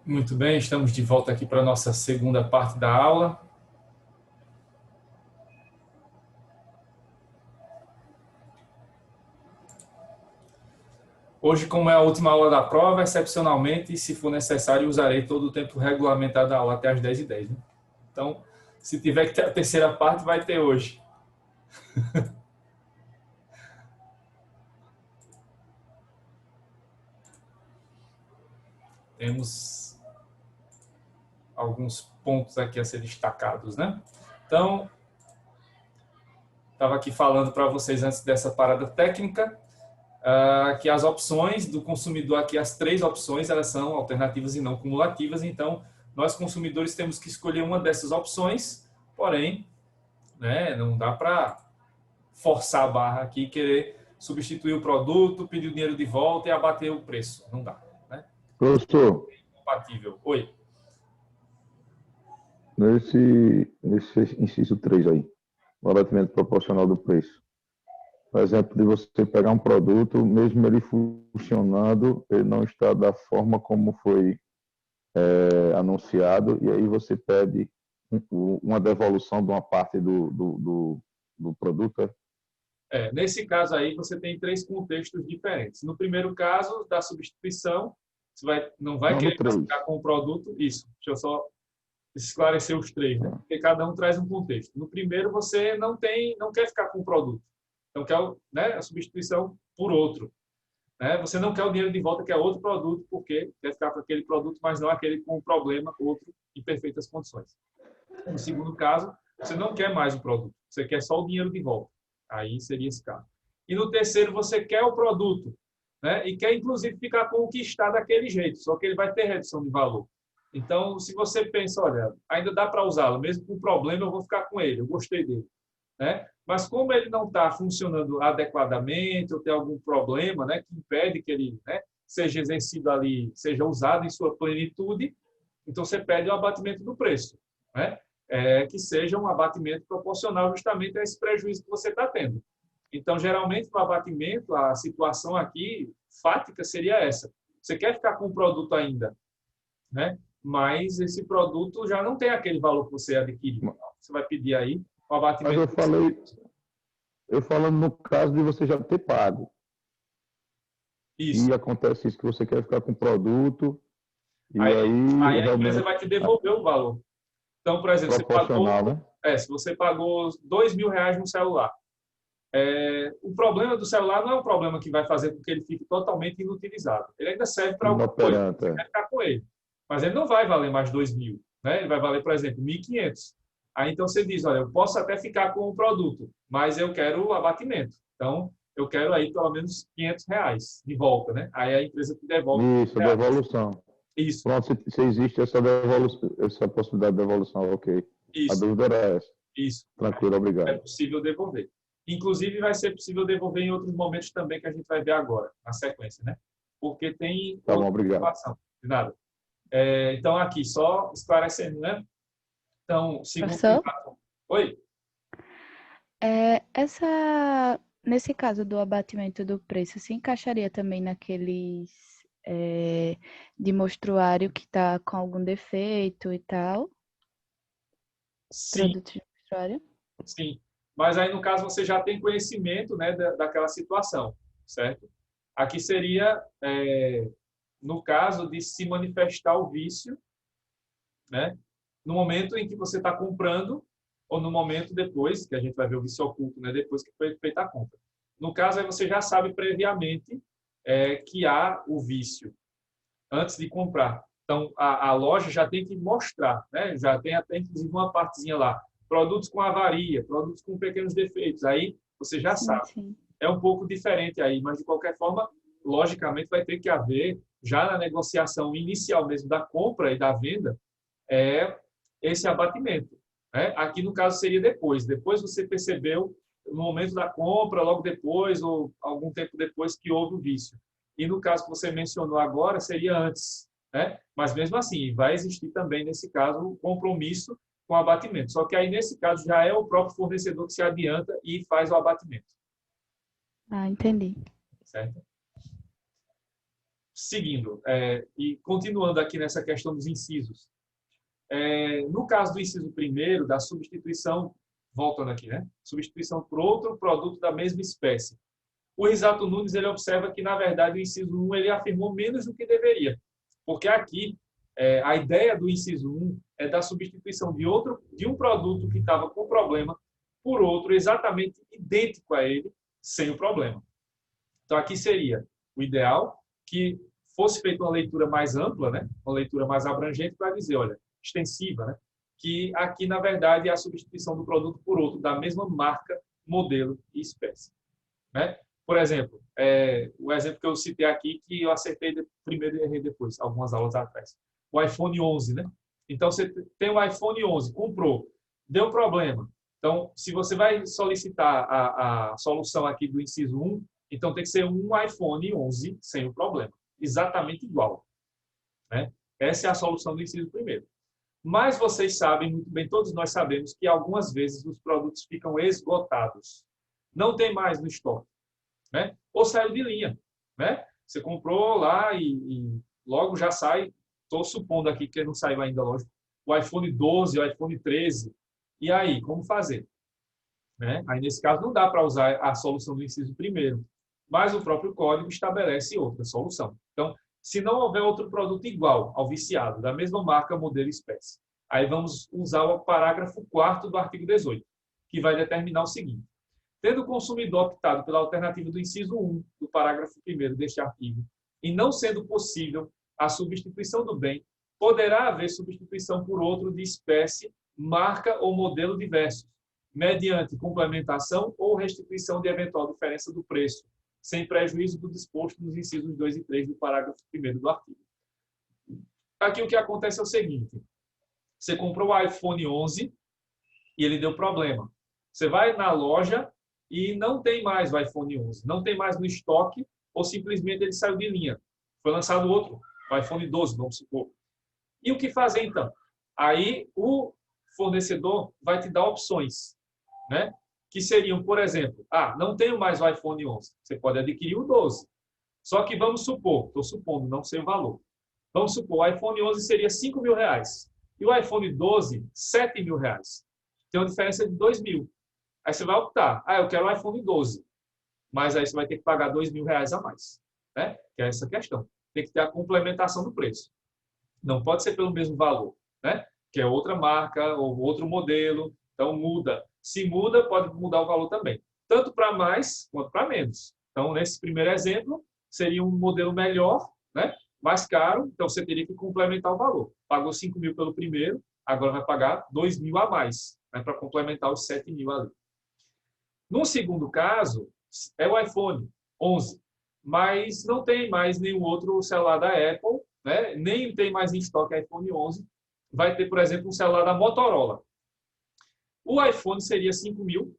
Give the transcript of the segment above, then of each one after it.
Muito bem, estamos de volta aqui para a nossa segunda parte da aula. Hoje, como é a última aula da prova, excepcionalmente, se for necessário, usarei todo o tempo regulamentado da aula até as 10h10. Né? Então, se tiver que ter a terceira parte, vai ter hoje. Temos alguns pontos aqui a ser destacados, né? Então, estava aqui falando para vocês antes dessa parada técnica, que as opções do consumidor aqui, as 3 opções, elas são alternativas e não cumulativas, então nós consumidores temos que escolher uma dessas opções, porém, né, não dá para forçar a barra aqui, querer substituir o produto, pedir o dinheiro de volta e abater o preço, não dá. Né? Professor, É incompatível. Oi. nesse inciso 3 aí, o abatimento proporcional do preço. Por exemplo, de você pegar um produto, mesmo ele funcionando, ele não está da forma como foi anunciado, e aí você pede uma devolução de uma parte do produto. Nesse caso aí, você tem 3 contextos diferentes. No primeiro caso, da substituição, você não vai Não, no querer 3. ficar com o produto. Isso, deixa eu só esclarecer os 3, né? Porque cada um traz um contexto. No primeiro, você não quer ficar com o produto. Então, quer, né, a substituição por outro. Né? Você não quer o dinheiro de volta, quer outro produto, porque quer ficar com aquele produto, mas não aquele com problema, outro em perfeitas condições. No segundo caso, você não quer mais o produto, você quer só o dinheiro de volta. Aí seria esse caso. E no terceiro, você quer o produto, né? E quer, inclusive, ficar com o que está daquele jeito, só que ele vai ter redução de valor. Então, se você pensa, olha, ainda dá para usá-lo, mesmo com problema, eu vou ficar com ele, eu gostei dele. Né? Mas como ele não está funcionando adequadamente, ou tem algum problema, né, que impede que ele, né, seja exercido ali, seja usado em sua plenitude, então você pede o abatimento do preço. Né? Que seja um abatimento proporcional justamente a esse prejuízo que você está tendo. Então, geralmente, no abatimento, a situação aqui, fática, seria essa. Você quer ficar com o produto ainda, né? Mas esse produto já não tem aquele valor que você adquiriu. Então, você vai pedir aí o abatimento. Mas eu falando no caso de você já ter pago. Isso. E acontece isso, que você quer ficar com o produto, e Aí a empresa realmente vai te devolver o valor. Então, por exemplo, proporcional, né? se você pagou R$ 2.000 no celular, o problema do celular não é um problema que vai fazer com que ele fique totalmente inutilizado. Ele ainda serve para alguma coisa, você Inoperante. quer ficar com ele. Mas ele não vai valer mais 2.000. Né? Ele vai valer, por exemplo, 1.500. Aí então você diz, olha, eu posso até ficar com o produto, mas eu quero o abatimento. Então, eu quero aí pelo menos R$ 500 de volta. Né? Aí a empresa te devolve Isso, R$ 500. devolução. Isso, Pronto, se existe essa devolução, essa possibilidade de devolução, ok. A isso, dúvida era essa. isso. Tranquilo, É obrigado. possível devolver. Inclusive, vai ser possível devolver em outros momentos também que a gente vai ver agora, na sequência, né? Porque tem Tá bom, outra obrigado. situação. De nada. Então, aqui, só esclarecendo, né? Então, segundo... Professor, Oi? nesse caso do abatimento do preço, se encaixaria também naqueles de mostruário que está com algum defeito e tal? Sim, Produtos de mostruário? sim. Mas aí, no caso, você já tem conhecimento, né, daquela situação, certo? Aqui seria, no caso de se manifestar o vício, né? No momento em que você está comprando ou no momento depois, que a gente vai ver o vício oculto, né? Depois que foi feita a compra. No caso, aí você já sabe previamente que há o vício antes de comprar. Então, a loja já tem que mostrar, né? Já tem até, inclusive, uma partezinha lá. Produtos com avaria, produtos com pequenos defeitos. Aí você já Sim, sabe. sim. É um pouco diferente aí, mas, de qualquer forma, logicamente, vai ter que haver, já na negociação inicial mesmo da compra e da venda, esse abatimento. Né? Aqui, no caso, seria depois. Depois você percebeu, no momento da compra, logo depois, ou algum tempo depois, que houve o vício. E no caso que você mencionou agora, seria antes. Né? Mas, mesmo assim, vai existir também, nesse caso, um compromisso com o abatimento. Só que aí, nesse caso, já é o próprio fornecedor que se adianta e faz o abatimento. Ah, entendi. Certo? seguindo, e continuando aqui nessa questão dos incisos. No caso do inciso primeiro, da substituição, voltando aqui, né? Substituição por outro produto da mesma espécie. O Risato Nunes, ele observa que, na verdade, o inciso 1 ele afirmou menos do que deveria. Porque aqui, a ideia do inciso 1 é da substituição de um produto que estava com problema por outro exatamente idêntico a ele, sem o problema. Então, aqui seria o ideal que fosse feita uma leitura mais ampla, né? Uma leitura mais abrangente para dizer, olha, extensiva, né? Que aqui, na verdade, é a substituição do produto por outro, da mesma marca, modelo e espécie. Né? Por exemplo, o exemplo que eu citei aqui, que eu acertei primeiro e errei depois, algumas aulas atrás. O iPhone 11, né? Então, você tem o iPhone 11, comprou, deu problema. Então, se você vai solicitar a solução aqui do inciso 1, então tem que ser um iPhone 11 sem o problema. Exatamente igual. Né? Essa é a solução do inciso primeiro. Mas vocês sabem muito bem, todos nós sabemos, que algumas vezes os produtos ficam esgotados. Não tem mais no estoque. Né? Ou saiu de linha. Né? Você comprou lá e logo já sai, estou supondo aqui que não saiu ainda, lógico, o iPhone 12, o iPhone 13. E aí, como fazer? Né? Aí, nesse caso, não dá para usar a solução do inciso primeiro, mas o próprio código estabelece outra solução. Então, se não houver outro produto igual ao viciado, da mesma marca, modelo e espécie, aí vamos usar o parágrafo 4º do artigo 18, que vai determinar o seguinte: tendo o consumidor optado pela alternativa do inciso 1 do parágrafo 1º deste artigo, e não sendo possível a substituição do bem, poderá haver substituição por outro de espécie, marca ou modelo diversos, mediante complementação ou restituição de eventual diferença do preço, sem prejuízo do disposto nos incisos 2 e 3 do parágrafo 1º do artigo. Aqui o que acontece é o seguinte: você comprou o iPhone 11 e ele deu problema. Você vai na loja e não tem mais o iPhone 11, não tem mais no estoque, ou simplesmente ele saiu de linha. Foi lançado outro, o iPhone 12, vamos supor. E o que fazer então? Aí o fornecedor vai te dar opções, né? Que seriam, por exemplo, não tenho mais o iPhone 11, você pode adquirir o 12. Só que vamos supor, estou supondo, não sei o valor, vamos supor, o iPhone 11 seria R$5.000 e o iPhone 12, R$7.000. Tem uma diferença de R$2.000. Aí você vai optar, eu quero o iPhone 12, mas aí você vai ter que pagar R$2.000 a mais, né? Que é essa questão. Tem que ter a complementação do preço. Não pode ser pelo mesmo valor, né? Que é outra marca ou outro modelo, então muda. Se muda, pode mudar o valor também, tanto para mais quanto para menos. Então, nesse primeiro exemplo, seria um modelo melhor, né? Mais caro, então você teria que complementar o valor. Pagou R$5.000 pelo primeiro, agora vai pagar R$2.000 a mais, né? Para complementar os R$7.000 ali. No segundo caso, é o iPhone 11, mas não tem mais nenhum outro celular da Apple, né? Nem tem mais em estoque iPhone 11. Vai ter, por exemplo, um celular da Motorola. O iPhone seria R$5.000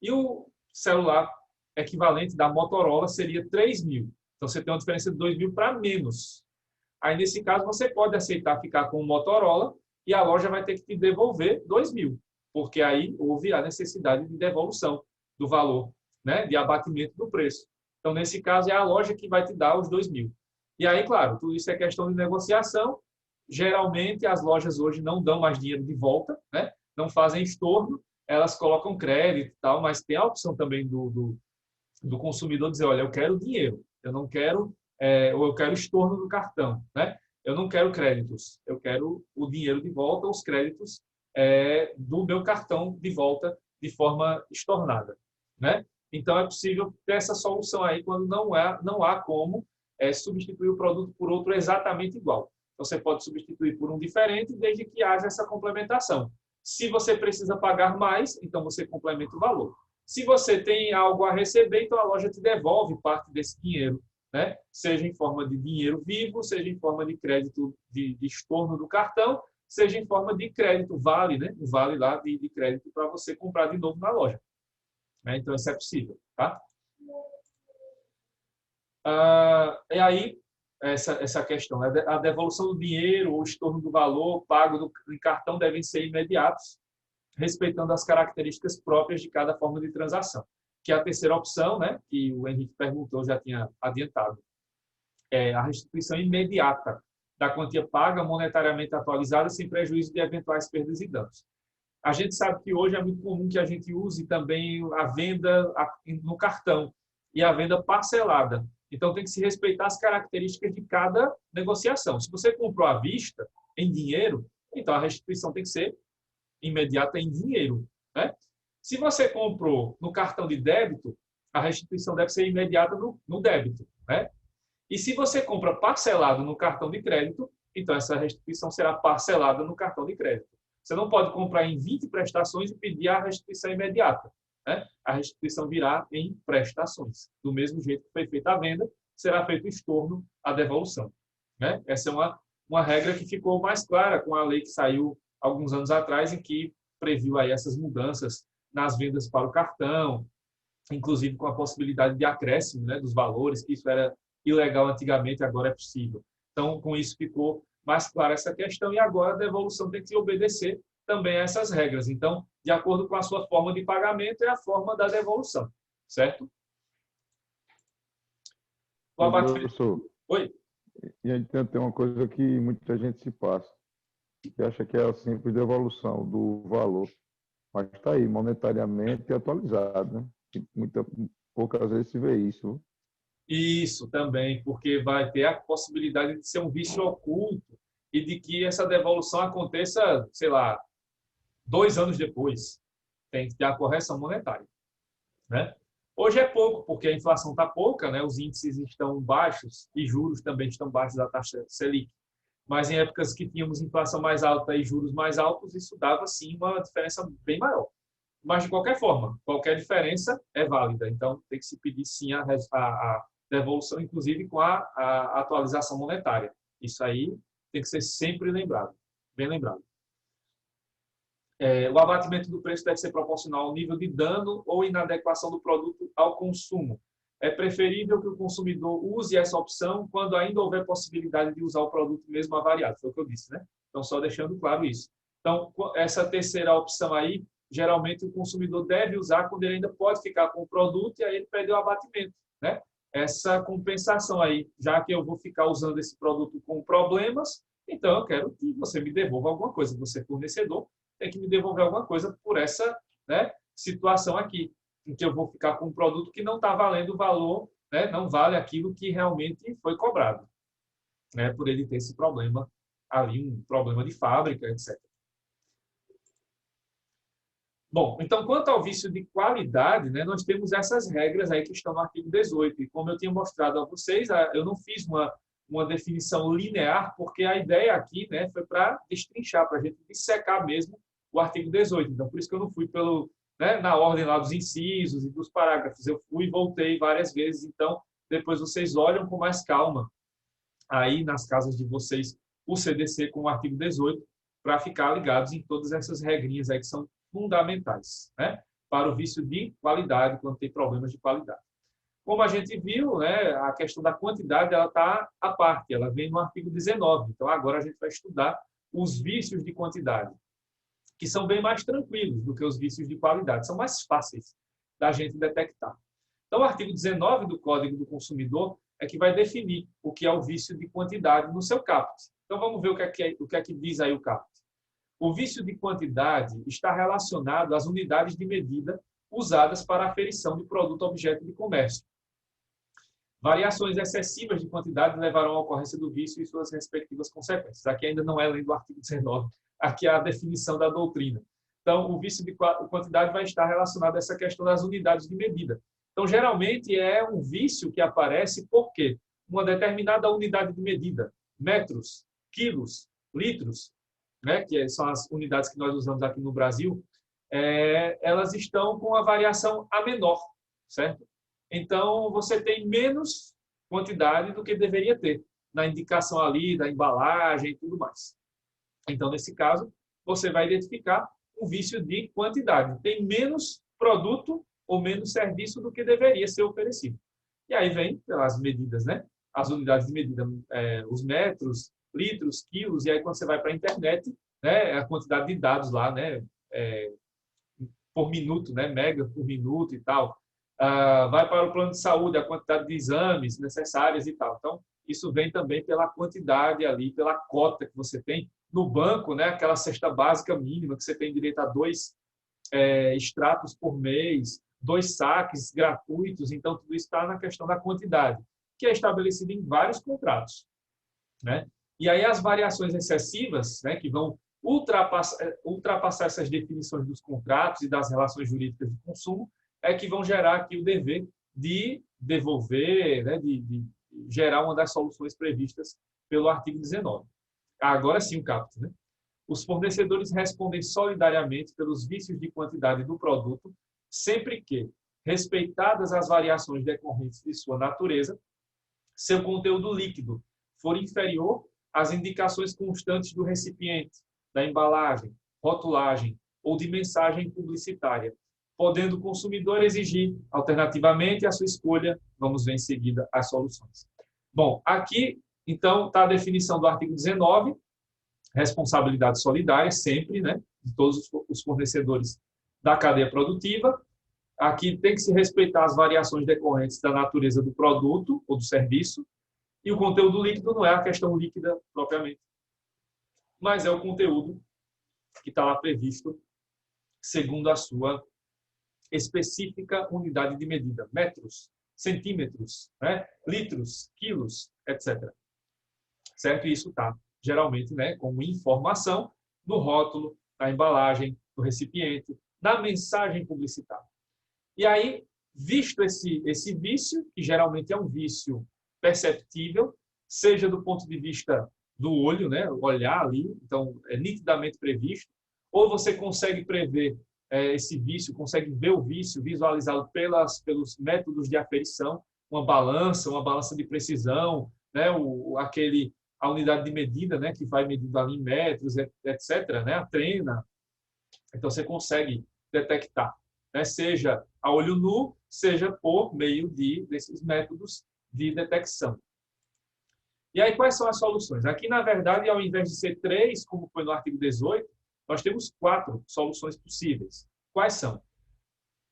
e o celular equivalente da Motorola seria R$3.000. Então, você tem uma diferença de R$2.000 para menos. Aí, nesse caso, você pode aceitar ficar com o Motorola e a loja vai ter que te devolver R$2.000, porque aí houve a necessidade de devolução do valor, né, de abatimento do preço. Então, nesse caso, é a loja que vai te dar os R$2.000. E aí, claro, tudo isso é questão de negociação. Geralmente, as lojas hoje não dão mais dinheiro de volta, né? Não fazem estorno, elas colocam crédito e tal, mas tem a opção também do consumidor dizer, olha, eu quero dinheiro, eu não quero, ou eu quero estorno no cartão, né? Eu não quero créditos, eu quero o dinheiro de volta, os créditos do meu cartão de volta de forma estornada, né? Então, é possível ter essa solução aí quando não há como substituir o produto por outro exatamente igual. Então, você pode substituir por um diferente desde que haja essa complementação. Se você precisa pagar mais, então você complementa o valor. Se você tem algo a receber, então a loja te devolve parte desse dinheiro, né? Seja em forma de dinheiro vivo, seja em forma de crédito de estorno do cartão, seja em forma de crédito vale, né? Um vale lá de crédito para você comprar de novo na loja. Então, isso é possível, tá? E aí, essa questão, a devolução do dinheiro ou estorno do valor pago em cartão devem ser imediatos, respeitando as características próprias de cada forma de transação, que é a terceira opção, né, que o Henrique perguntou, já tinha adiantado. a restituição imediata da quantia paga monetariamente atualizada sem prejuízo de eventuais perdas e danos. A gente sabe que hoje é muito comum que a gente use também a venda no cartão e a venda parcelada. Então, tem que se respeitar as características de cada negociação. Se você comprou à vista, em dinheiro, então a restituição tem que ser imediata em dinheiro, né? Se você comprou no cartão de débito, a restituição deve ser imediata no débito, né? E se você compra parcelado no cartão de crédito, então essa restituição será parcelada no cartão de crédito. Você não pode comprar em 20 prestações e pedir a restituição imediata, né? A restituição virá em prestações. Do mesmo jeito que foi feita a venda, será feito o estorno, a devolução, né? Essa é uma regra que ficou mais clara com a lei que saiu alguns anos atrás, em que previu aí essas mudanças nas vendas para o cartão, inclusive com a possibilidade de acréscimo, né, dos valores, que isso era ilegal antigamente, agora é possível. Então, com isso ficou mais clara essa questão, e agora a devolução tem que obedecer também a essas regras. Então, de acordo com a sua forma de pagamento, é a forma da devolução, certo? O abatimento... Professor, Oi? e a gente tem uma coisa que muita gente se passa, que acha que é a simples devolução do valor, mas está aí, monetariamente atualizado, né? Poucas vezes se vê isso. Isso também, porque vai ter a possibilidade de ser um vício oculto e de que essa devolução aconteça, sei lá, 2 anos depois. Tem que ter a correção monetária, né? Hoje é pouco, porque a inflação está pouca, né? Os índices estão baixos e juros também estão baixos da taxa Selic. Mas em épocas que tínhamos inflação mais alta e juros mais altos, isso dava, sim, uma diferença bem maior. Mas, de qualquer forma, qualquer diferença é válida. Então, tem que se pedir, sim, a devolução, inclusive com a atualização monetária. Isso aí tem que ser sempre lembrado, bem lembrado. O abatimento do preço deve ser proporcional ao nível de dano ou inadequação do produto ao consumo. É preferível que o consumidor use essa opção quando ainda houver possibilidade de usar o produto mesmo avariado. Foi o que eu disse, né? Então, só deixando claro isso. Então, essa terceira opção aí, geralmente o consumidor deve usar quando ele ainda pode ficar com o produto e aí ele pede o abatimento, né? Essa compensação aí, já que eu vou ficar usando esse produto com problemas, então eu quero que você me devolva alguma coisa. Você, fornecedor, tem que me devolver alguma coisa por essa, né, situação aqui, em que eu vou ficar com um produto que não está valendo o valor, né, não vale aquilo que realmente foi cobrado, né, por ele ter esse problema ali, um problema de fábrica, etc. Bom, então, quanto ao vício de qualidade, né, nós temos essas regras aí que estão no artigo 18. E como eu tinha mostrado a vocês, eu não fiz uma definição linear, porque a ideia aqui, né, foi para destrinchar, para a gente dissecar mesmo o artigo 18. Então, por isso que eu não fui na ordem lá dos incisos e dos parágrafos. Eu fui e voltei várias vezes. Então, depois vocês olham com mais calma aí nas casas de vocês o CDC com o artigo 18, para ficar ligados em todas essas regrinhas aí que são fundamentais, né, para o vício de qualidade, quando tem problemas de qualidade. Como a gente viu, né, a questão da quantidade ela está à parte, ela vem no artigo 19. Então, agora a gente vai estudar os vícios de quantidade, que são bem mais tranquilos do que os vícios de qualidade, são mais fáceis da gente detectar. Então, o artigo 19 do Código do Consumidor é que vai definir o que é o vício de quantidade no seu caput. Então, vamos ver o que é que diz aí o caput. O vício de quantidade está relacionado às unidades de medida usadas para a aferição de produto objeto de comércio. Variações excessivas de quantidade levarão à ocorrência do vício e suas respectivas consequências. Aqui ainda não é lei do artigo 19, aqui é a definição da doutrina. Então, o vício de quantidade vai estar relacionado a essa questão das unidades de medida. Então, geralmente, é um vício que aparece porque uma determinada unidade de medida, metros, quilos, litros, né, que são as unidades que nós usamos aqui no Brasil, elas estão com a variação a menor, certo? Então, você tem menos quantidade do que deveria ter na indicação ali, da embalagem e tudo mais. Então, nesse caso, você vai identificar um vício de quantidade. Tem menos produto ou menos serviço do que deveria ser oferecido. E aí vem as medidas, né? As unidades de medida, os metros, litros, quilos, e aí quando você vai para a internet, né, a quantidade de dados lá, né, por minuto, né, mega por minuto e tal. Vai para o plano de saúde, a quantidade de exames necessários e tal. Então, isso vem também pela quantidade ali, pela cota que você tem. No banco, né, aquela cesta básica mínima, que você tem direito a 2 extratos por mês, 2 saques gratuitos, então tudo isso está na questão da quantidade, que é estabelecida em vários contratos, né? E aí as variações excessivas, né, que vão ultrapassar essas definições dos contratos e das relações jurídicas de consumo, é que vão gerar aqui o dever de devolver, né, de gerar uma das soluções previstas pelo artigo 19. Agora sim o caput, né? Os fornecedores respondem solidariamente pelos vícios de quantidade do produto, sempre que, respeitadas as variações decorrentes de sua natureza, seu conteúdo líquido for inferior às indicações constantes do recipiente, da embalagem, rotulagem ou de mensagem publicitária, podendo o consumidor exigir, alternativamente, a sua escolha. Vamos ver em seguida as soluções. Bom, aqui, então, está a definição do artigo 19, responsabilidade solidária, sempre, né, de todos os fornecedores da cadeia produtiva. Aqui tem que se respeitar as variações decorrentes da natureza do produto ou do serviço, e o conteúdo líquido não é a questão líquida propriamente, mas é o conteúdo que está lá previsto segundo a sua específica unidade de medida, metros, centímetros, né, litros, quilos, etc. Certo? E isso está, geralmente, né, como informação no rótulo, na embalagem, no recipiente, na mensagem publicitária. E aí, visto esse vício, que geralmente é um vício perceptível, seja do ponto de vista do olho, né, olhar ali, então é nitidamente previsto, ou você consegue prever esse vício, consegue ver o vício, visualizá-lo pelos métodos de aferição, uma balança de precisão, né, a unidade de medida, né, que vai medindo ali em metros, etc., né, a trena. Então, você consegue detectar, né, seja a olho nu, seja por meio desses métodos de detecção. E aí, quais são as soluções? Aqui, na verdade, ao invés de ser 3, como foi no artigo 18, nós temos 4 soluções possíveis. Quais são?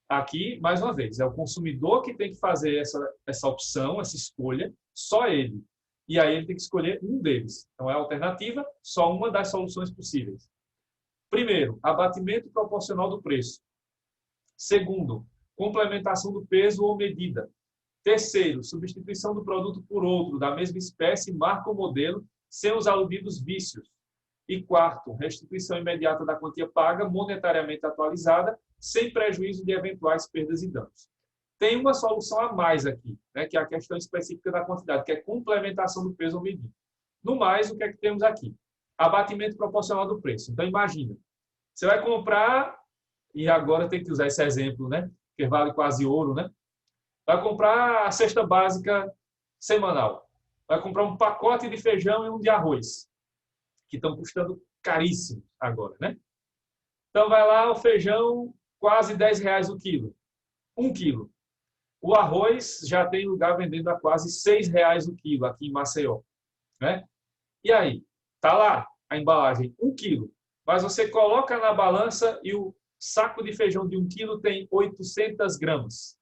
Aqui, mais uma vez, é o consumidor que tem que fazer essa opção, essa escolha, só ele. E aí ele tem que escolher um deles. Então, é a alternativa, só uma das soluções possíveis. Primeiro, abatimento proporcional do preço. Segundo, complementação do peso ou medida. Terceiro, substituição do produto por outro, da mesma espécie, marca ou modelo, sem os aludidos vícios. E quarto, restituição imediata da quantia paga, monetariamente atualizada, sem prejuízo de eventuais perdas e danos. Tem uma solução a mais aqui, né, que é a questão específica da quantidade, que é complementação do peso ou medida. No mais, o que é que temos aqui? Abatimento proporcional do preço. Então, imagina, você vai comprar, e agora tem que usar esse exemplo, né, que vale quase ouro, né? Vai comprar a cesta básica semanal. Vai comprar um pacote de feijão e um de arroz, que estão custando caríssimo agora, né? Então, vai lá o feijão, quase R$10 o quilo. 1 quilo. O arroz já tem lugar vendendo a quase R$6 o quilo aqui em Maceió, né? E aí, tá lá a embalagem, 1 quilo. Mas você coloca na balança e o saco de feijão de 1 quilo tem 800 gramas.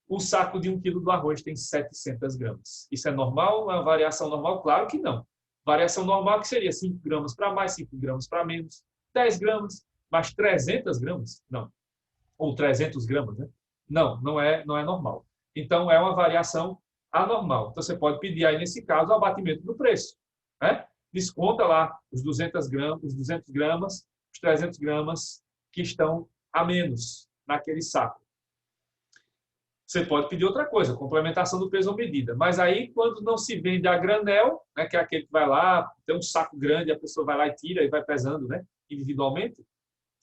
O saco de 1 quilo do arroz tem 700 gramas. Isso é normal? É uma variação normal? Claro que não. Variação normal que seria 5 gramas para mais, 5 gramas para menos, 10 gramas, mas 300 gramas? Não. Ou 300 gramas, né? Não é normal. Então, é uma variação anormal. Então, você pode pedir aí, nesse caso, o abatimento do preço, né? Desconta lá os 200 gramas, os 300 gramas que estão a menos naquele saco. Você pode pedir outra coisa, complementação do peso ou medida. Mas aí, quando não se vende a granel, né, que é aquele que vai lá, tem um saco grande, a pessoa vai lá e tira e vai pesando, né, individualmente,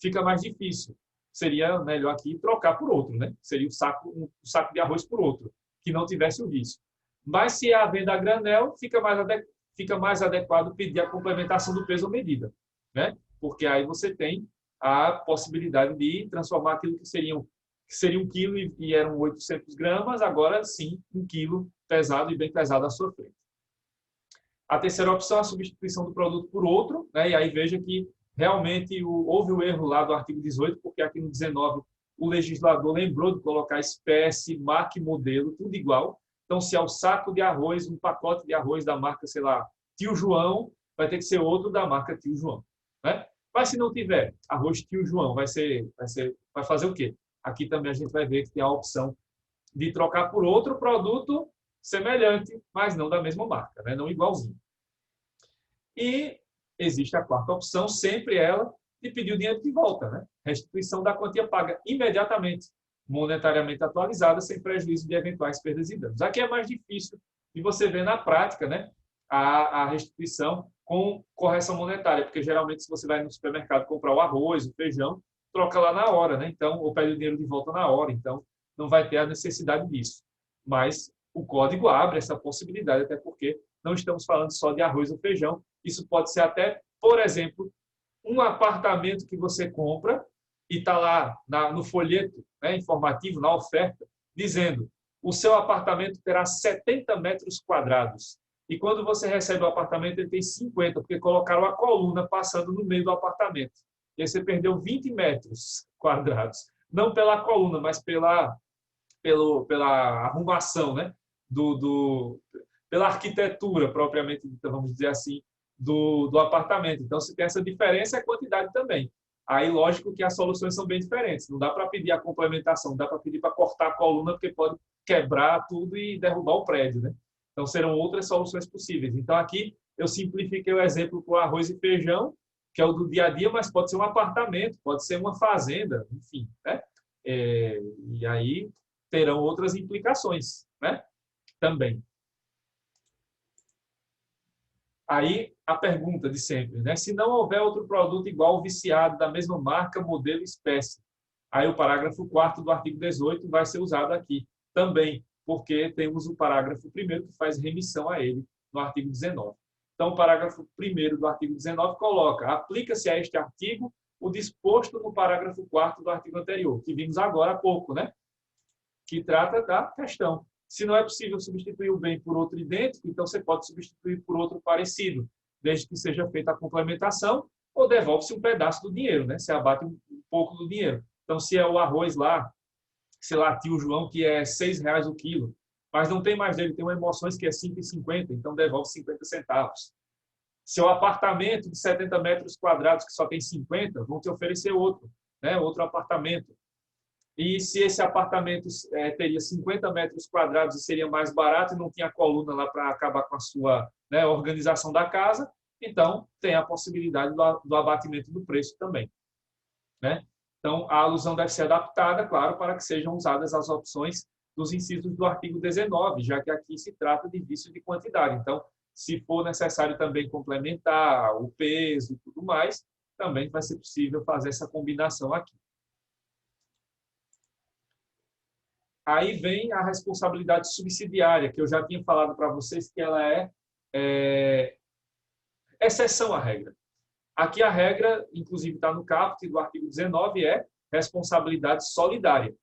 fica mais difícil. Seria melhor aqui trocar por outro, né? Seria um saco de arroz por outro, que não tivesse o vício. Mas se é a venda a granel, fica mais adequado pedir a complementação do peso ou medida, né? Porque aí você tem a possibilidade de transformar aquilo que seria 1 quilo e eram 800 gramas, agora sim, 1 quilo pesado e bem pesado à sua frente. A terceira opção é a substituição do produto por outro, né? E aí veja que realmente houve o erro lá do artigo 18, porque aqui no 19 o legislador lembrou de colocar espécie, marca e modelo, tudo igual. Então, se é o saco de arroz, um pacote de arroz da marca, sei lá, Tio João, vai ter que ser outro da marca Tio João, né? Mas se não tiver arroz Tio João, vai fazer o quê? Aqui também a gente vai ver que tem a opção de trocar por outro produto semelhante, mas não da mesma marca, né? Não igualzinho. E existe a quarta opção, sempre ela, de pedir o dinheiro de volta, né? Restituição da quantia paga imediatamente, monetariamente atualizada, sem prejuízo de eventuais perdas e danos. Aqui é mais difícil de você ver na prática, né, a restituição com correção monetária, porque geralmente se você vai no supermercado comprar o arroz, o feijão, troca lá na hora, né? Então, ou pede o dinheiro de volta na hora, então não vai ter a necessidade disso. Mas o código abre essa possibilidade, até porque não estamos falando só de arroz ou feijão, isso pode ser até, por exemplo, um apartamento que você compra e está lá no folheto, né, informativo, na oferta, dizendo o seu apartamento terá 70 metros quadrados. E quando você recebe o apartamento, ele tem 50, porque colocaram a coluna passando no meio do apartamento. E aí você perdeu 20 metros quadrados. Não pela coluna, mas pela arrumação, né? Pela arquitetura, propriamente dita, vamos dizer assim, do apartamento. Então, se tem essa diferença, é a quantidade também. Aí, lógico que as soluções são bem diferentes. Não dá para pedir a complementação, não dá para pedir para cortar a coluna, porque pode quebrar tudo e derrubar o prédio, né? Então, serão outras soluções possíveis. Então, aqui eu simplifiquei o exemplo para o arroz e feijão, que é o do dia a dia, mas pode ser um apartamento, pode ser uma fazenda, enfim, né? E aí terão outras implicações, né? Também. Aí, a pergunta de sempre, né? Se não houver outro produto igual viciado, da mesma marca, modelo, espécie. Aí o parágrafo 4º do artigo 18 vai ser usado aqui também, porque temos o parágrafo 1º que faz remissão a ele no artigo 19. Então, o parágrafo 1º do artigo 19 coloca: aplica-se a este artigo o disposto no parágrafo 4º do artigo anterior, que vimos agora há pouco, né? Que trata da questão. Se não é possível substituir o bem por outro idêntico, então você pode substituir por outro parecido, desde que seja feita a complementação, ou devolve-se um pedaço do dinheiro, né? Você abate um pouco do dinheiro. Então, se é o arroz lá, sei lá, Tio João, que é R$6 o quilo, mas não tem mais dele, tem uma Emoções que é R$5,50, então devolve 50 centavos. Se é o apartamento de 70 metros quadrados que só tem 50, vão te oferecer outro, né? Outro apartamento. E se esse apartamento teria 50 metros quadrados e seria mais barato e não tinha coluna lá para acabar com a sua, né, organização da casa, então tem a possibilidade do abatimento do preço também, né? Então, a alusão deve ser adaptada, claro, para que sejam usadas as opções dos incisos do artigo 19, já que aqui se trata de vício de quantidade. Então, se for necessário também complementar o peso e tudo mais, também vai ser possível fazer essa combinação aqui. Aí vem a responsabilidade subsidiária, que eu já tinha falado para vocês que ela é exceção à regra. Aqui a regra, inclusive está no caput do artigo 19, é responsabilidade solidária.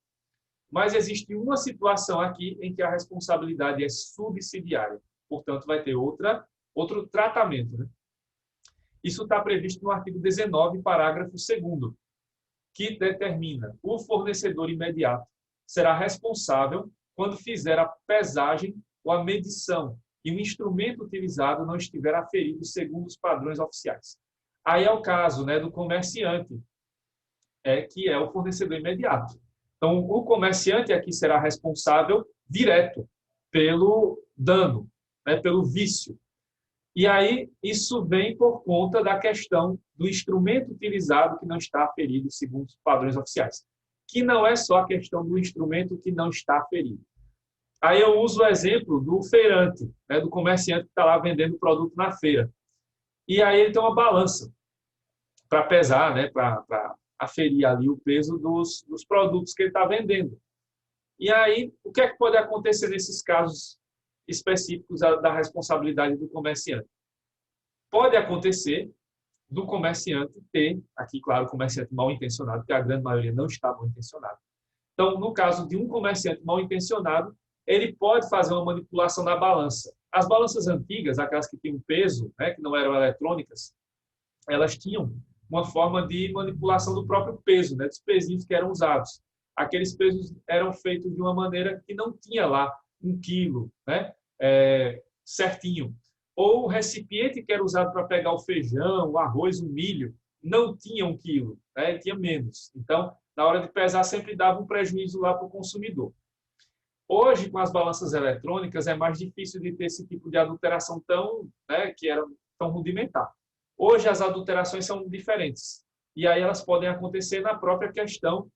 Mas existe uma situação aqui em que a responsabilidade é subsidiária. Portanto, vai ter outro tratamento, né? Isso está previsto no artigo 19, parágrafo 2º, que determina: o fornecedor imediato será responsável quando fizer a pesagem ou a medição e o instrumento utilizado não estiver aferido segundo os padrões oficiais. Aí é o caso, né, do comerciante, que é o fornecedor imediato. Então, o comerciante aqui será responsável direto pelo dano, né, pelo vício. E aí isso vem por conta da questão do instrumento utilizado que não está aferido segundo os padrões oficiais, que não é só a questão do instrumento que não está aferido. Aí eu uso o exemplo do feirante, né, do comerciante que está lá vendendo o produto na feira. E aí ele tem uma balança para pesar, né, para aferir ali o peso dos produtos que ele está vendendo. E aí, o que é que pode acontecer nesses casos específicos da responsabilidade do comerciante? Pode acontecer do comerciante ter, aqui, claro, comerciante mal intencionado, porque a grande maioria não está mal intencionado. Então, no caso de um comerciante mal intencionado, ele pode fazer uma manipulação na balança. As balanças antigas, aquelas que tinham peso, né, que não eram eletrônicas, elas tinham uma forma de manipulação do próprio peso, né, dos pezinhos que eram usados. Aqueles pesos eram feitos de uma maneira que não tinha lá 1 quilo, né? Certinho. Ou o recipiente que era usado para pegar o feijão, o arroz, o milho, não tinha 1 quilo, né? Ele tinha menos. Então, na hora de pesar, sempre dava um prejuízo lá para o consumidor. Hoje, com as balanças eletrônicas, é mais difícil de ter esse tipo de adulteração tão, né, que era tão rudimentar. Hoje, as adulterações são diferentes. E aí elas podem acontecer na própria questão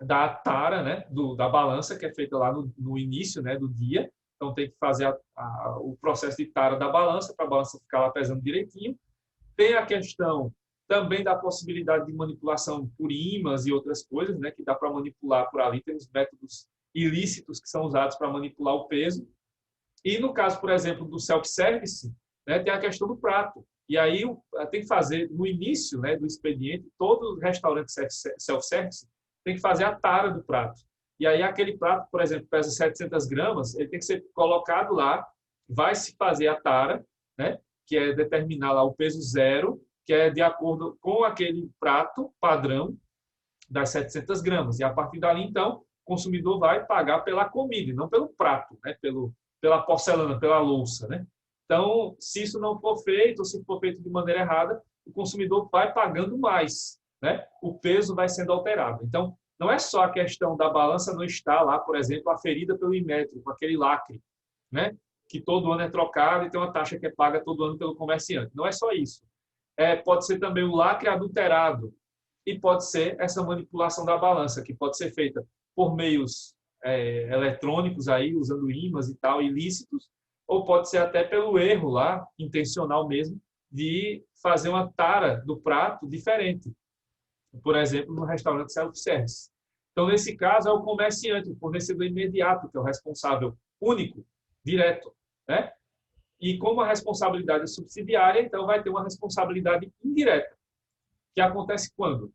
da tara, né, da balança, que é feita lá no início, né, do dia. Então, tem que fazer o processo de tara da balança, para a balança ficar lá pesando direitinho. Tem a questão também da possibilidade de manipulação por ímãs e outras coisas, né, que dá para manipular por ali. Tem os métodos ilícitos que são usados para manipular o peso. E no caso, por exemplo, do self-service, né, tem a questão do prato. E aí tem que fazer, no início, né, do expediente, todo restaurante self-service tem que fazer a tara do prato. E aí aquele prato, por exemplo, pesa 700 gramas, ele tem que ser colocado lá, vai se fazer a tara, né, que é determinar lá o peso zero, que é de acordo com aquele prato padrão das 700 gramas. E a partir dali, então, o consumidor vai pagar pela comida, não pelo prato, né, pela porcelana, pela louça, né? Então, se isso não for feito, ou se for feito de maneira errada, o consumidor vai pagando mais, né? O peso vai sendo alterado. Então, não é só a questão da balança não estar lá, por exemplo, aferida pelo Inmetro, com aquele lacre, né? Que todo ano é trocado e tem uma taxa que é paga todo ano pelo comerciante. Não é só isso. Pode ser também o lacre adulterado e pode ser essa manipulação da balança, que pode ser feita por meios eletrônicos, aí, usando ímãs e tal, ilícitos, ou pode ser até pelo erro lá, intencional mesmo, de fazer uma tara do prato diferente. Por exemplo, no restaurante self-service. Então, nesse caso, é o comerciante, o fornecedor imediato, que é o responsável único, direto, né? E como a responsabilidade é subsidiária, então vai ter uma responsabilidade indireta, que acontece quando?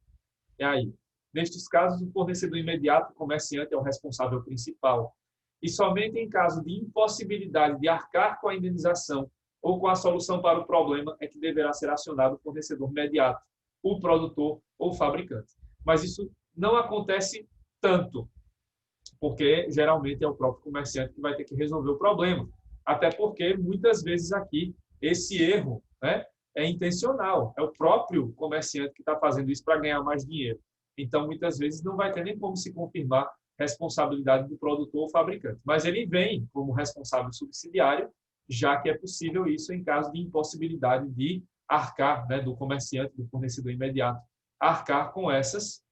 E aí, nestes casos, o fornecedor imediato, o comerciante, é o responsável principal. E somente em caso de impossibilidade de arcar com a indenização ou com a solução para o problema é que deverá ser acionado o fornecedor imediato, o produtor ou o fabricante. Mas isso não acontece tanto, porque geralmente é o próprio comerciante que vai ter que resolver o problema. Até porque, muitas vezes aqui, esse erro, né, é intencional. É o próprio comerciante que está fazendo isso para ganhar mais dinheiro. Então, muitas vezes, não vai ter nem como se confirmar responsabilidade do produtor ou fabricante. Mas ele vem como responsável subsidiário, já que é possível isso em caso de impossibilidade de arcar, né, do comerciante, do fornecedor imediato, arcar com essas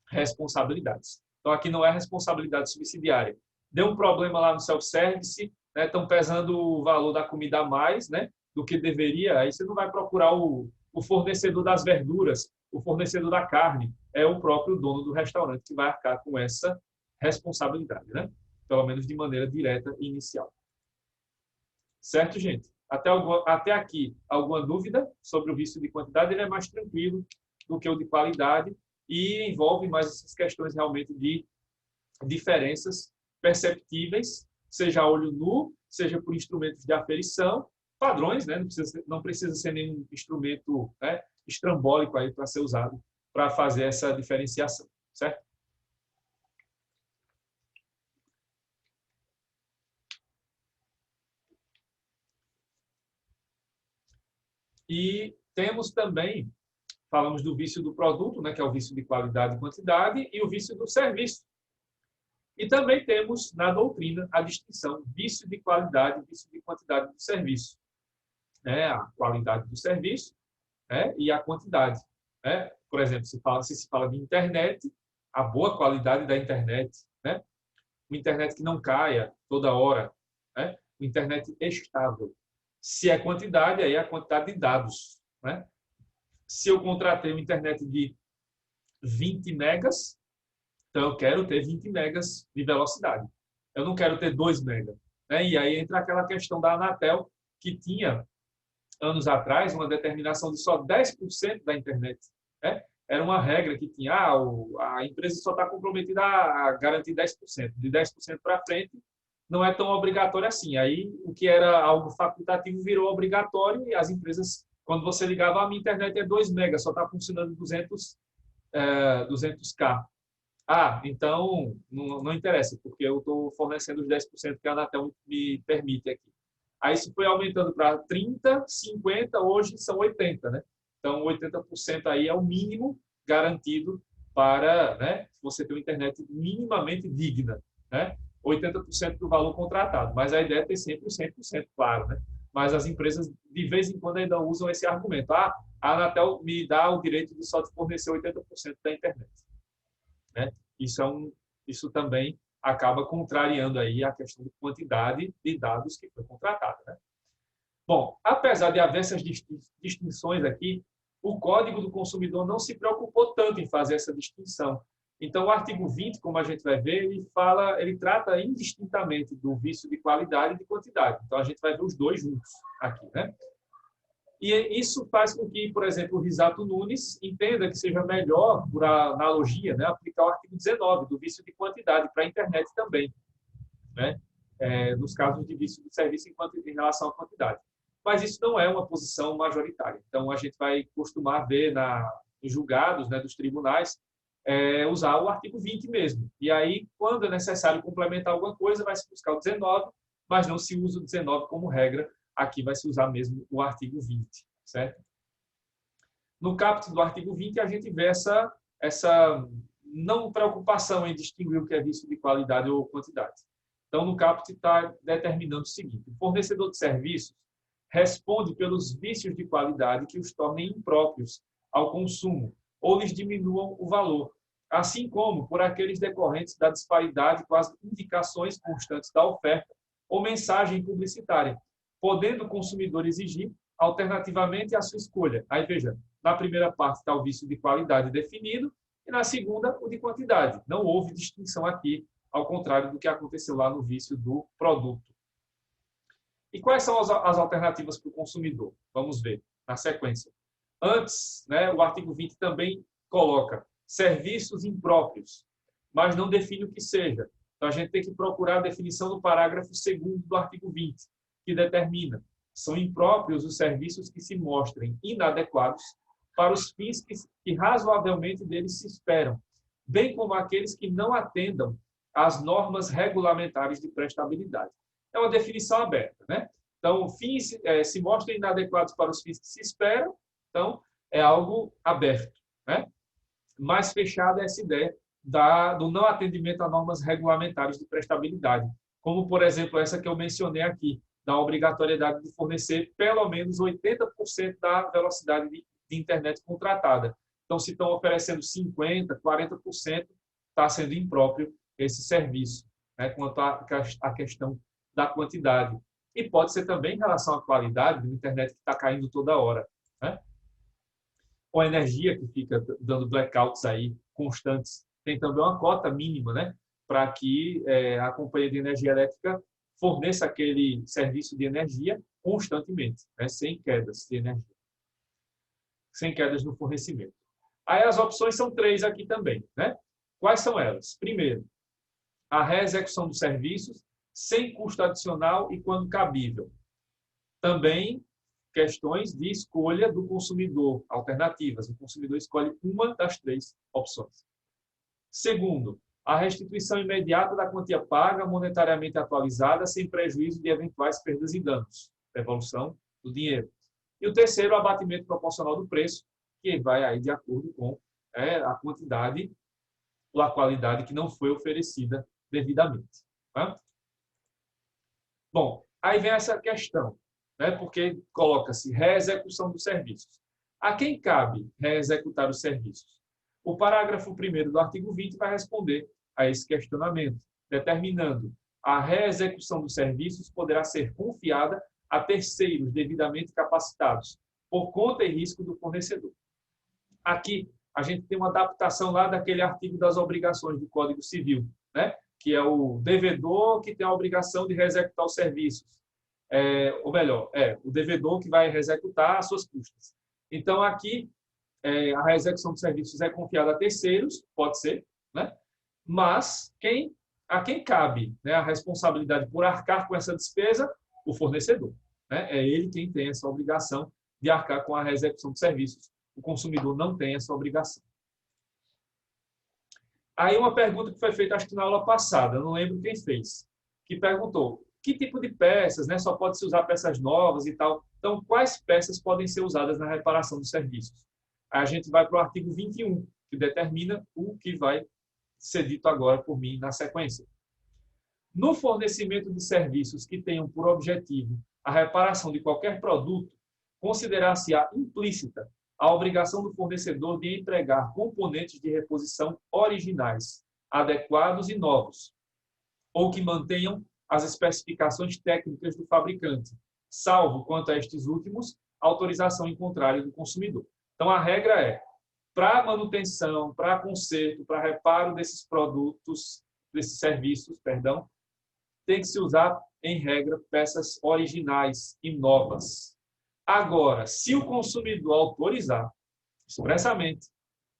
responsabilidades. Então, aqui não é responsabilidade subsidiária. Deu um problema lá no self-service, né, estão pesando o valor da comida a mais, né, do que deveria, aí você não vai procurar o fornecedor das verduras, o fornecedor da carne, é o próprio dono do restaurante que vai arcar com essa responsabilidade, né? Pelo menos de maneira direta e inicial. Certo, gente? Até aqui, alguma dúvida sobre o vício de quantidade? Ele é mais tranquilo do que o de qualidade e envolve mais essas questões realmente de diferenças perceptíveis, seja a olho nu, seja por instrumentos de aferição, padrões, né? Não precisa ser nenhum instrumento, né, estrambólico aí para ser usado para fazer essa diferenciação, certo? E temos também, falamos do vício do produto, né, que é o vício de qualidade e quantidade, e o vício do serviço. E também temos na doutrina a distinção vício de qualidade e vício de quantidade do serviço. A qualidade do serviço, e a quantidade. Por exemplo, se se fala de internet, a boa qualidade da internet, né? Uma internet que não caia toda hora, né? Uma internet estável. Se é quantidade, aí é a quantidade de dados, né? Se eu contratei uma internet de 20 megas, então eu quero ter 20 megas de velocidade. Eu não quero ter 2 megas. E aí entra aquela questão da Anatel, que tinha, anos atrás, uma determinação de só 10% da internet. Era uma regra que tinha, a empresa só está comprometida a garantir 10%. De 10% para frente, não é tão obrigatório assim. Aí, o que era algo facultativo virou obrigatório e as empresas, quando você ligava, a minha internet é 2 megas, só está funcionando 200K. então não interessa, porque eu estou fornecendo os 10% que a Anatel me permite aqui. Aí isso foi aumentando para 30, 50, hoje são 80, né? Então, 80% aí é o mínimo garantido para, né, você ter uma internet minimamente digna, né? 80% do valor contratado, mas a ideia é ter sempre o 100%, claro, né? Mas as empresas, de vez em quando, ainda usam esse argumento. A Anatel me dá o direito de só te fornecer 80% da internet, né? Isso também acaba contrariando aí a questão de quantidade de dados que foi contratada, né? Bom, apesar de haver essas distinções aqui, o Código do Consumidor não se preocupou tanto em fazer essa distinção. Então, o artigo 20, como a gente vai ver, ele trata indistintamente do vício de qualidade e de quantidade. Então, a gente vai ver os dois juntos aqui, né? E isso faz com que, por exemplo, o Risato Nunes entenda que seja melhor, por analogia, né, aplicar o artigo 19 do vício de quantidade para a internet também, né? Nos casos de vício de serviço em relação à quantidade. Mas isso não é uma posição majoritária. Então, a gente vai costumar ver em julgados, né, dos tribunais, usar o artigo 20 mesmo. E aí, quando é necessário complementar alguma coisa, vai se buscar o 19, mas não se usa o 19 como regra. Aqui vai se usar mesmo o artigo 20, certo? No caput do artigo 20, a gente vê essa não preocupação em distinguir o que é vício de qualidade ou quantidade. Então, no caput está determinando o seguinte: o fornecedor de serviços responde pelos vícios de qualidade que os tornem impróprios ao consumo ou lhes diminuam o valor, assim como por aqueles decorrentes da disparidade com as indicações constantes da oferta ou mensagem publicitária, podendo o consumidor exigir, alternativamente, a sua escolha. Aí, veja, na primeira parte está o vício de qualidade definido e na segunda, o de quantidade. Não houve distinção aqui, ao contrário do que aconteceu lá no vício do produto. E quais são as alternativas para o consumidor? Vamos ver na sequência. Antes, né, o artigo 20 também coloca serviços impróprios, mas não define o que seja. Então, a gente tem que procurar a definição do parágrafo 2º do artigo 20, que determina: são impróprios os serviços que se mostrem inadequados para os fins que razoavelmente deles se esperam, bem como aqueles que não atendam às normas regulamentares de prestabilidade. É uma definição aberta, né? Então, fins se mostram inadequados para os fins que se esperam, então é algo aberto, né? Mais fechada é essa ideia do não atendimento a normas regulamentares de prestabilidade, como, por exemplo, essa que eu mencionei aqui, da obrigatoriedade de fornecer pelo menos 80% da velocidade de internet contratada. Então, se estão oferecendo 50%, 40%, está sendo impróprio esse serviço, né, quanto à questão da quantidade. E pode ser também em relação à qualidade, de uma internet que está caindo toda hora, né? Ou a energia que fica dando blackouts aí constantes. Tem também uma cota mínima, né, para que a companhia de energia elétrica forneça aquele serviço de energia constantemente, né, sem quedas de energia, sem quedas no fornecimento. Aí as opções são 3 aqui também, né? Quais são elas? Primeiro, a reexecução dos serviços sem custo adicional e quando cabível. Também questões de escolha do consumidor, alternativas. O consumidor escolhe uma das 3 opções. Segundo, a restituição imediata da quantia paga monetariamente atualizada sem prejuízo de eventuais perdas e danos, devolução do dinheiro. E o terceiro, o abatimento proporcional do preço, que vai aí de acordo com a quantidade ou a qualidade que não foi oferecida devidamente. Tá? Bom, aí vem essa questão, né? Porque coloca-se reexecução dos serviços. A quem cabe reexecutar os serviços? O parágrafo 1º do artigo 20 vai responder a esse questionamento, determinando: a reexecução dos serviços poderá ser confiada a terceiros devidamente capacitados, por conta e risco do fornecedor. Aqui, a gente tem uma adaptação lá daquele artigo das obrigações do Código Civil, né? Que é o devedor que tem a obrigação de reexecutar os serviços. Ou melhor, o devedor que vai reexecutar as suas custas. Então, aqui, a reexecução dos serviços é confiada a terceiros, pode ser, né? Mas a quem cabe, né, a responsabilidade por arcar com essa despesa? O fornecedor, né? É ele quem tem essa obrigação de arcar com a reexecução dos serviços. O consumidor não tem essa obrigação. Aí uma pergunta que foi feita, acho que na aula passada, eu não lembro quem fez, que perguntou que tipo de peças, né? Só pode se usar peças novas e tal. Então, quais peças podem ser usadas na reparação dos serviços? Aí a gente vai para o artigo 21, que determina o que vai ser dito agora por mim na sequência. No fornecimento de serviços que tenham por objetivo a reparação de qualquer produto, considerar-se-á implícita a obrigação do fornecedor de entregar componentes de reposição originais, adequados e novos, ou que mantenham as especificações técnicas do fabricante, salvo, quanto a estes últimos, autorização em contrário do consumidor. Então, a regra é, para manutenção, para conserto, para reparo desses produtos, desses serviços, perdão, tem que se usar, em regra, peças originais e novas. Agora, se o consumidor autorizar expressamente,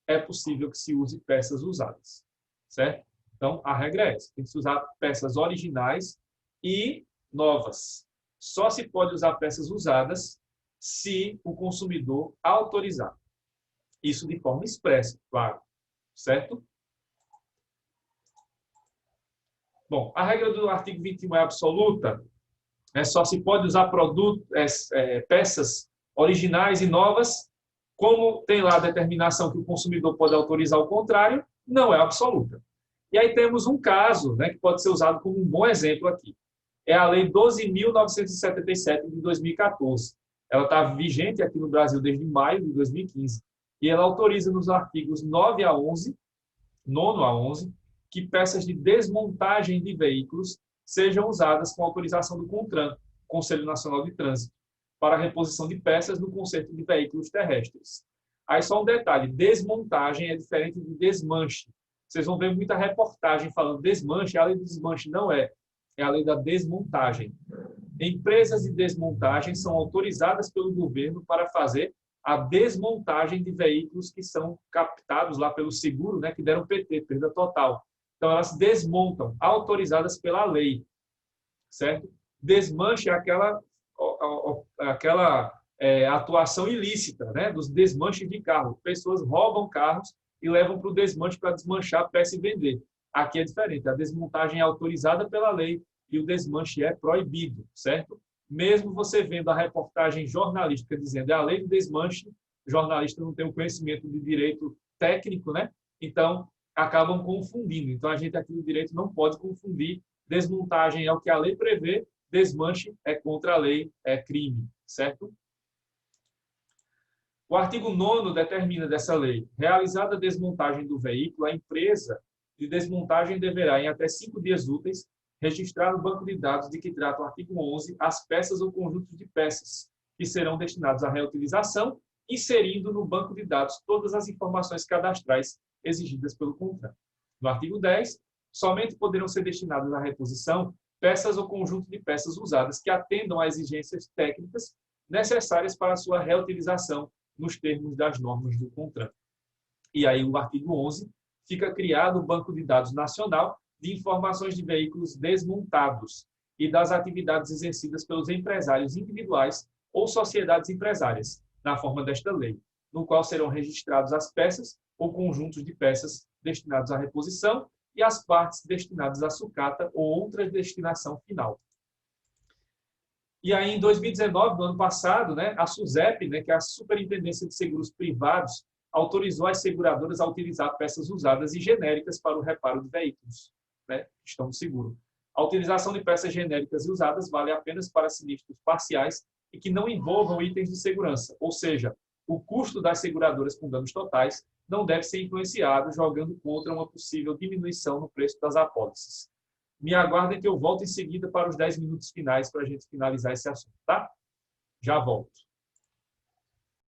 é possível que se use peças usadas, certo? Então, a regra é essa, tem que se usar peças originais e novas. Só se pode usar peças usadas se o consumidor autorizar. Isso de forma expressa, claro, certo? Bom, a regra do artigo 21 é absoluta, só se pode usar peças originais e novas, como tem lá a determinação que o consumidor pode autorizar o contrário, não é absoluta. E aí temos um caso, né, que pode ser usado como um bom exemplo aqui. É a Lei 12.977 de 2014. Ela está vigente aqui no Brasil desde maio de 2015. E ela autoriza nos artigos 9 a 11, 9 a 11, que peças de desmontagem de veículos sejam usadas com autorização do CONTRAN, Conselho Nacional de Trânsito, para a reposição de peças no conserto de veículos terrestres. Aí só um detalhe, desmontagem é diferente de desmanche. Vocês vão ver muita reportagem falando desmanche, a lei do desmanche não é a lei da desmontagem. Empresas de desmontagem são autorizadas pelo governo para fazer a desmontagem de veículos que são captados lá pelo seguro, né, que deram PT, perda total. Então, elas desmontam, autorizadas pela lei, certo? Desmanche é aquela atuação ilícita, né, dos desmanches de carro. Pessoas roubam carros e levam para o desmanche para desmanchar a peça e vender. Aqui é diferente, a desmontagem é autorizada pela lei e o desmanche é proibido, certo? Mesmo você vendo a reportagem jornalística dizendo é a lei do desmanche, o jornalista não tem o conhecimento de direito técnico, né? Então, acabam confundindo. Então, a gente aqui no direito não pode confundir. Desmontagem é o que a lei prevê, desmanche é contra a lei, é crime, certo? O artigo 9º determina dessa lei, realizada a desmontagem do veículo, a empresa de desmontagem deverá, em até 5 dias úteis, registrar no banco de dados de que trata o artigo 11 as peças ou conjuntos de peças que serão destinados à reutilização, inserindo no banco de dados todas as informações cadastrais exigidas pelo contrato. No artigo 10, somente poderão ser destinadas à reposição peças ou conjunto de peças usadas que atendam a exigências técnicas necessárias para a sua reutilização nos termos das normas do contrato. E aí o artigo 11 fica criado o Banco de Dados Nacional de Informações de Veículos Desmontados e das atividades exercidas pelos empresários individuais ou sociedades empresárias, na forma desta lei, no qual serão registrados as peças ou conjuntos de peças destinados à reposição e as partes destinadas à sucata ou outra destinação final. E aí, em 2019, no ano passado, né, a SUSEP, né, que é a Superintendência de Seguros Privados, autorizou as seguradoras a utilizar peças usadas e genéricas para o reparo de veículos, né, que estão no seguro. A utilização de peças genéricas e usadas vale apenas para sinistros parciais e que não envolvam itens de segurança, ou seja, o custo das seguradoras com danos totais não deve ser influenciado, jogando contra uma possível diminuição no preço das apólices. Me aguardem que eu volto em seguida para os 10 minutos finais para a gente finalizar esse assunto, tá? Já volto.